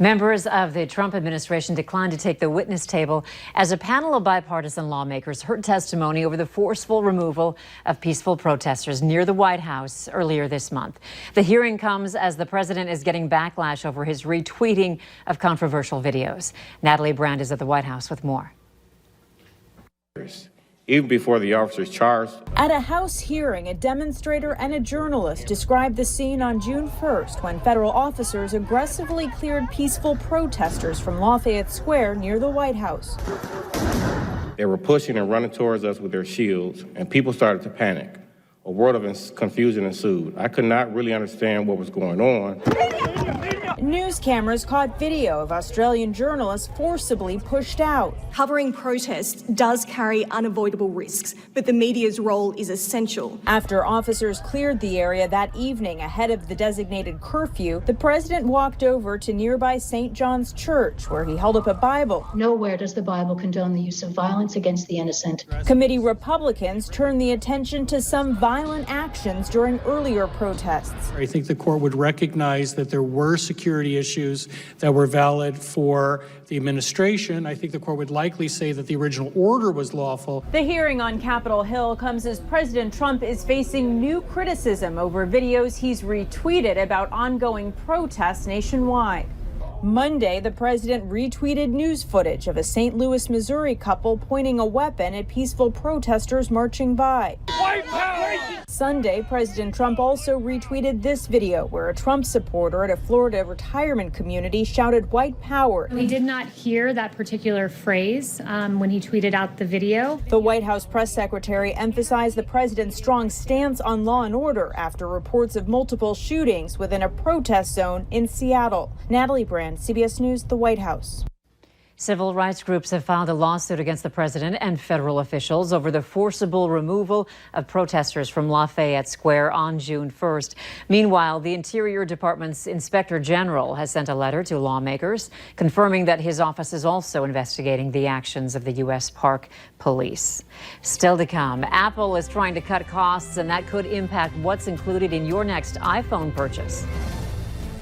Members of the Trump administration declined to take the witness table as a panel of bipartisan lawmakers heard testimony over the forceful removal of peaceful protesters near the White House earlier this month. The hearing comes as the president is getting backlash over his retweeting of controversial videos. Natalie Brand is at the White House with more. Even before the officers charged. At a House hearing, a demonstrator and a journalist described the scene on June 1st when federal officers aggressively cleared peaceful protesters from Lafayette Square near the White House. They were pushing and running towards us with their shields, and people started to panic. A world of confusion ensued. I could not really understand what was going on. News cameras caught video of Australian journalists forcibly pushed out. Covering protests does carry unavoidable risks, but the media's role is essential. After officers cleared the area that evening ahead of the designated curfew, the president walked over to nearby St. John's Church, where he held up a Bible. Nowhere does the Bible condone the use of violence against the innocent. Committee Republicans turned the attention to some violent actions during earlier protests. I think the court would recognize that there were security issues that were valid for the administration. I think the court would likely say that the original order was lawful. The hearing on Capitol Hill comes as President Trump is facing new criticism over videos he's retweeted about ongoing protests nationwide. Monday, the president retweeted news footage of a St. Louis, Missouri couple pointing a weapon at peaceful protesters marching by. Sunday, President Trump also retweeted this video where a Trump supporter at a Florida retirement community shouted "White Power." We did not hear that particular phrase when he tweeted out the video. The White House press secretary emphasized the president's strong stance on law and order after reports of multiple shootings within a protest zone in Seattle. Natalie Brand, CBS News, the White House. Civil rights groups have filed a lawsuit against the president and federal officials over the forcible removal of protesters from Lafayette Square on June 1st. Meanwhile, the Interior Department's Inspector General has sent a letter to lawmakers confirming that his office is also investigating the actions of the U.S. Park Police. Still to come, Apple is trying to cut costs, and that could impact what's included in your next iPhone purchase.